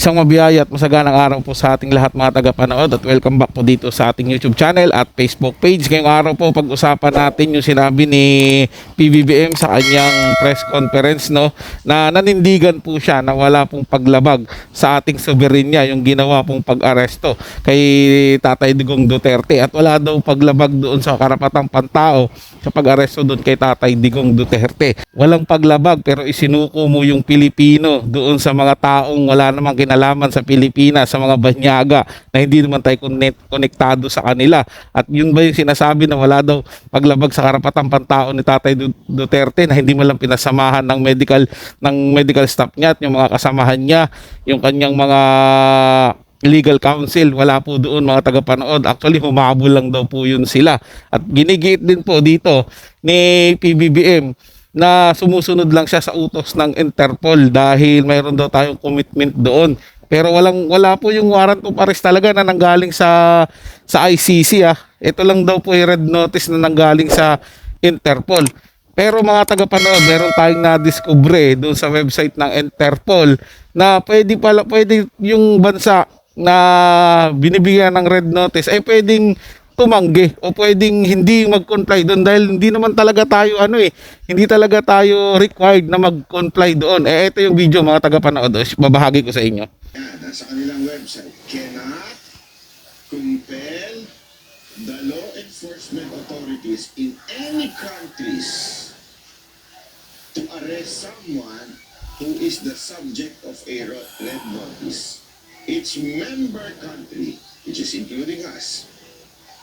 Isang mabiyaya at masaganang araw po sa ating lahat mga tagapanood at welcome back po dito sa ating YouTube channel at Facebook page. Ngayong araw po pag-usapan natin yung sinabi ni PBBM sa kanyang press conference, no, na nanindigan po siya na wala pong paglabag sa ating soberenya yung ginawa pong pag-aresto kay Tatay Digong Duterte at wala daw paglabag doon sa karapatang pantao sa pag-aresto doon kay Tatay Digong Duterte. Walang paglabag pero isinuko mo yung Pilipino doon sa mga taong wala namang kinalaman sa Pilipinas, sa mga banyaga na hindi naman tayo konektado sa kanila. At yun ba yung sinasabi na wala daw paglabag sa karapatang pantao ni Tatay Duterte na hindi mo lang pinasamahan ng medical staff niya at yung mga kasamahan niya, yung kanyang mga legal counsel, wala po doon mga tagapanood. Actually, humabol lang daw po yun sila. At ginigit din po dito ni PBBM na sumusunod lang siya sa utos ng Interpol dahil mayroon daw tayong commitment doon. Pero wala po yung warrant of arrest talaga na nanggaling sa ICC. Ito lang daw po yung red notice na nanggaling sa Interpol. Pero mga tagapanood, meron tayong na-discover doon sa website ng Interpol na pwede yung bansa na binibigyan ng red notice ay pwedeng tumanggi o pwedeng hindi mag-comply doon dahil hindi naman talaga tayo hindi talaga tayo required na mag-comply doon. Ito yung video mga tagapanood, babahagi ko sa inyo. Sa kanilang website, cannot compel the law enforcement authorities in any countries to arrest someone who is the subject of a red notice. Its member country, which is including us,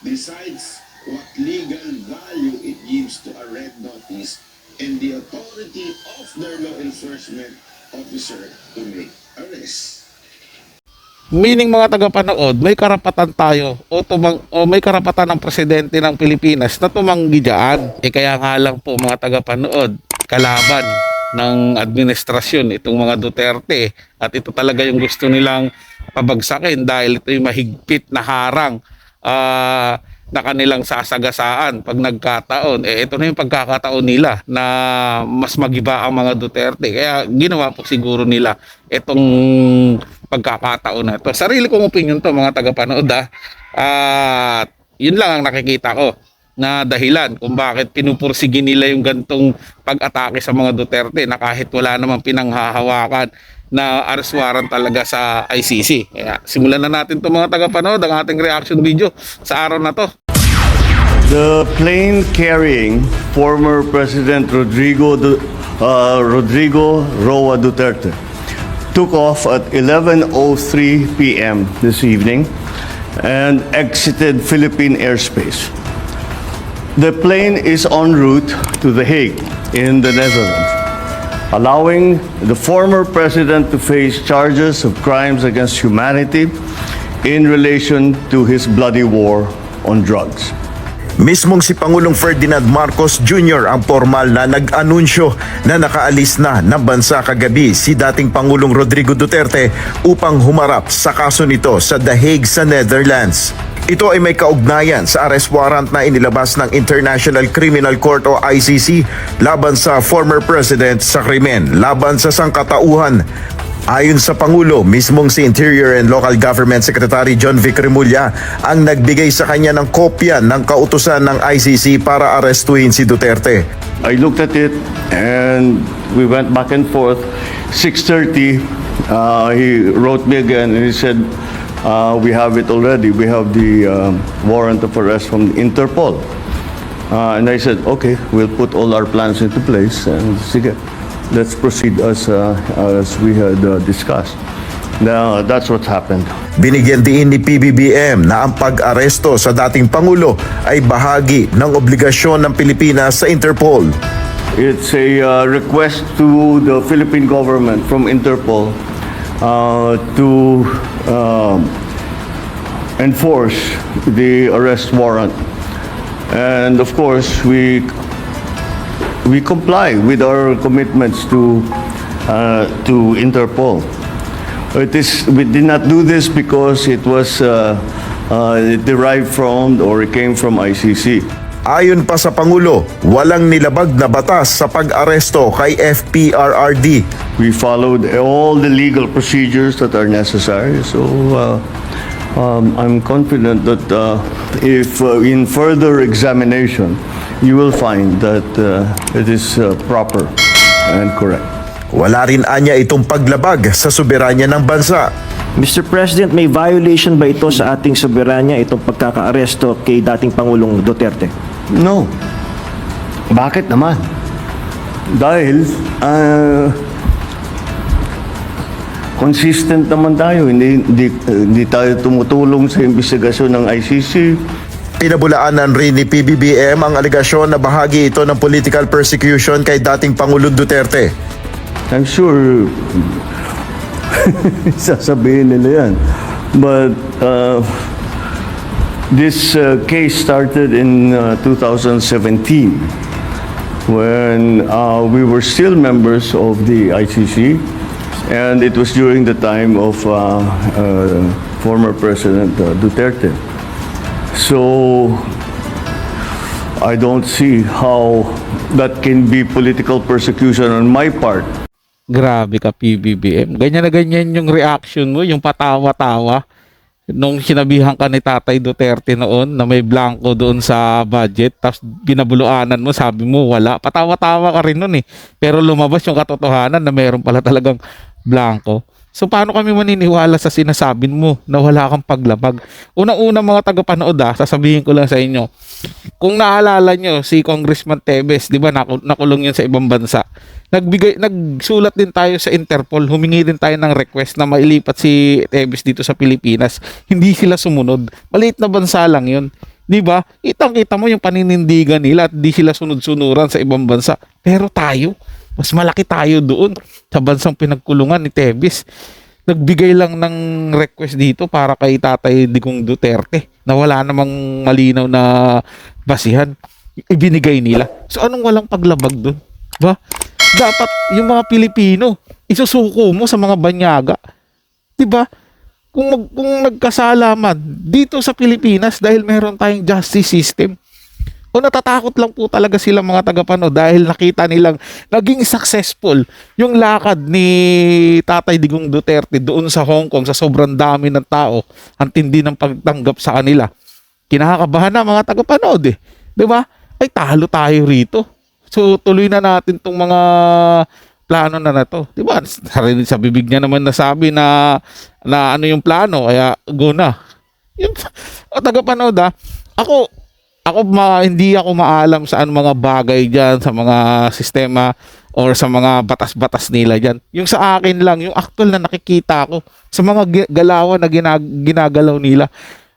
decides what legal value it gives to a red notice and the authority of their law enforcement officer to make arrest. Meaning mga tagapanood, may karapatan tayo o may karapatan ng presidente ng Pilipinas na tumanggi dyan. Kaya nga lang po mga tagapanood, kalaban ng administrasyon itong mga Duterte at ito talaga yung gusto nilang pabagsakin dahil ito yung mahigpit na harang na kanilang sasagasaan pag nagkataon. Ito na yung pagkakataon nila na mas magiba ang mga Duterte. Kaya ginawa po siguro nila itong pagkakataon na ito. Sarili kong opinion to mga tagapanood at yun lang ang nakikita ko na dahilan kung bakit pinupursige nila yung gantong pag-atake sa mga Duterte na kahit wala namang pinanghahawakan na arrest warrant talaga sa ICC. Kaya simulan na natin to mga tagapanood ang ating reaction video sa araw na to. The plane carrying former President Rodrigo Roa Duterte took off at 11:03 p.m. this evening and exited Philippine airspace. The plane is en route to The Hague in the Netherlands, allowing the former president to face charges of crimes against humanity in relation to his bloody war on drugs. Mismong si Pangulong Ferdinand Marcos Jr. ang formal na nag-anunsyo na nakaalis na ng bansa kagabi si dating Pangulong Rodrigo Duterte upang humarap sa kaso nito sa The Hague sa Netherlands. Ito ay may kaugnayan sa arrest warrant na inilabas ng International Criminal Court o ICC laban sa former president sa krimen laban sa sangkatauhan. Ayon sa Pangulo, mismong si Interior and Local Government Secretary John Vic Remulla ang nagbigay sa kanya ng kopya ng kautusan ng ICC para arestuhin si Duterte. I looked at it and we went back and forth. 6:30, he wrote me again and he said, we have it already. We have the warrant of arrest from Interpol. And I said, okay, we'll put all our plans into place and sige, let's proceed as we had discussed. Now, that's what happened. Binigyan din ni PBBM na ang pag-aresto sa dating Pangulo ay bahagi ng obligasyon ng Pilipinas sa Interpol. It's a request to the Philippine government from Interpol to enforce the arrest warrant. And of course, we comply with our commitments to Interpol. We did not do this because it was derived from or it came from ICC. Ayon pa sa Pangulo, walang nilabag na batas sa pag-aresto kay FPRRD. We followed all the legal procedures that are necessary. So I'm confident that if in further examination, you will find that it is proper and correct. Wala rin anya itong paglabag sa soberanya ng bansa. Mr. President, may violation ba ito sa ating soberanya, itong pagkakaaresto kay dating Pangulong Duterte? No. Bakit naman? Dahil consistent naman tayo. Hindi tayo tumutulong sa investigasyon ng ICC. Pinabulaanan rin ni PBBM ang alegasyon na bahagi ito ng political persecution kay dating Pangulong Duterte. I'm sure sasabihin nila yan. But this case started in 2017 when we were still members of the ICC, and it was during the time of former President Duterte. So I don't see how that can be political persecution on my part. Grabe ka, PBBM. Ganyan na ganyan yung reaction mo, yung patawa-tawa. Nung sinabihan ka ni Tatay Duterte noon na may blanco doon sa budget, tapos binabuluanan mo, sabi mo wala. Patawa-tawa ka rin noon eh. Pero lumabas yung katotohanan na meron pala talagang blanco. So paano kami maniniwala sa sinasabi mo na wala kang paglabag? Una-una mga tagapanood sasabihin ko lang sa inyo. Kung naalala nyo, si Congressman Tevez, di ba nakulong yun sa ibang bansa. Nagsulat din tayo sa Interpol, humingi din tayo ng request na mailipat si Tevez dito sa Pilipinas. Hindi sila sumunod. Maliit na bansa lang yun. Di ba? Kitang-kita mo yung paninindigan nila at di sila sunod-sunuran sa ibang bansa. Pero tayo, mas malaki tayo doon sa bansang pinagkulungan ni Tevez. Nagbigay lang ng request dito para kay Tatay Digong Duterte na wala namang malinaw na basihan. Ibinigay nila. So anong walang paglabag doon? Ba? Dapat yung mga Pilipino isusuko mo sa mga banyaga. 'Di ba? Kung nagkasala man dito sa Pilipinas dahil meron tayong justice system, o natatakot lang po talaga sila mga tagapanood dahil nakita nilang naging successful yung lakad ni Tatay Digong Duterte doon sa Hong Kong sa sobrang dami ng tao, ang tindi ng pagtanggap sa kanila. Kinakabahan na mga tagapanood eh. 'Di ba? Ay talo tayo rito. So tuloy na natin tong mga plano na to. 'Di ba? Sa bibig niya naman nasabi na ano yung plano, kaya go na. Yung tagapanood hindi ako maalam sa mga bagay diyan sa mga sistema or sa mga batas-batas nila diyan. Yung sa akin lang, yung actual na nakikita ko sa mga galawan na ginagalaw nila,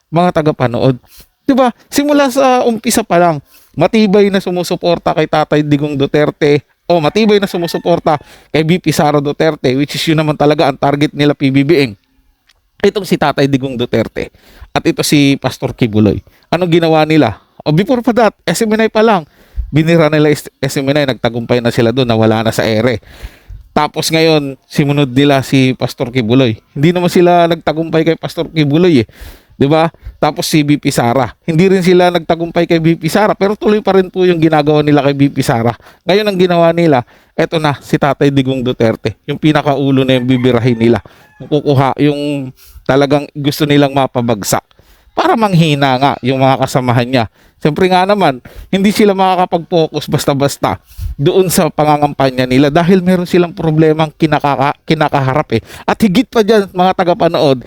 mga tagapanood. 'Di ba? Simula sa umpisa pa lang, matibay na sumusuporta kay Tatay Digong Duterte o matibay na sumusuporta kay VP Sara Duterte, which is yun naman talaga ang target nila PBBM. Itong si Tatay Digong Duterte at ito si Pastor Kibuloy. Anong ginawa nila? O before pa that, SMNI pa lang, binira nila SMNI, nagtagumpay na sila doon, nawala na sa ere. Tapos ngayon, simunod nila si Pastor Kibuloy. Hindi naman sila nagtagumpay kay Pastor Kibuloy eh. 'Di ba? Tapos si VP Sara. Hindi rin sila nagtagumpay kay VP Sara, pero tuloy pa rin po yung ginagawa nila kay VP Sara. Ngayon ang ginawa nila, eto na si Tatay Digong Duterte, yung pinakaulo na yung bibirahin nila. Yung kukuha, yung talagang gusto nilang mapabagsak para manghina nga yung mga kasamahan niya. Siyempre nga naman, hindi sila makakapag-focus basta-basta doon sa pangangampanya nila dahil meron silang problemang kinakaharap eh. At higit pa dyan, mga tagapanood,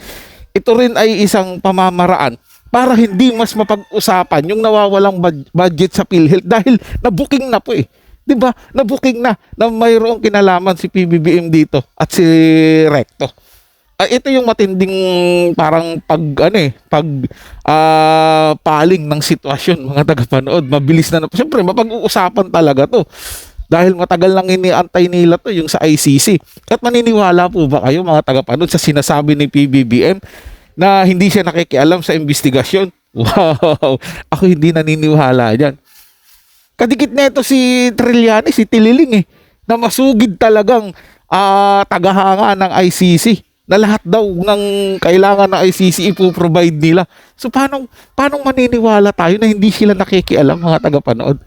ito rin ay isang pamamaraan para hindi mas mapag-usapan yung nawawalang budget sa PhilHealth dahil nabuking na po eh. 'Di ba? Nabuking na mayroong kinalaman si PBBM dito at si Recto. Ito yung matinding parang paling ng sitwasyon, mga tagapanood. Mabilis na. Siyempre, mapag-uusapan talaga to. Dahil matagal lang iniantay nila to yung sa ICC. At maniniwala po ba kayo, mga tagapanood, sa sinasabi ni PBBM na hindi siya nakikialam sa investigasyon? Wow! Ako hindi naniniwala dyan. Kadikit na ito si Trillanes, si Tililing na masugid talagang tagahanga ng ICC. na lahat daw ng kailangan ng ICC ipoprovide nila. So paano maniniwala tayo na hindi sila nakikialam, mga tagapanood?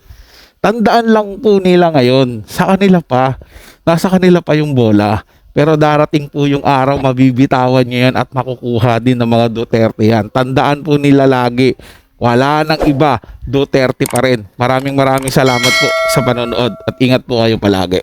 Tandaan lang po nila ngayon, sa kanila pa, nasa kanila pa yung bola. Pero darating po yung araw, mabibitawan nyo yan at makukuha din ng mga Duterte yan. Tandaan po nila lagi, wala nang iba, Duterte pa rin. Maraming salamat po sa panonood at ingat po kayo palagi.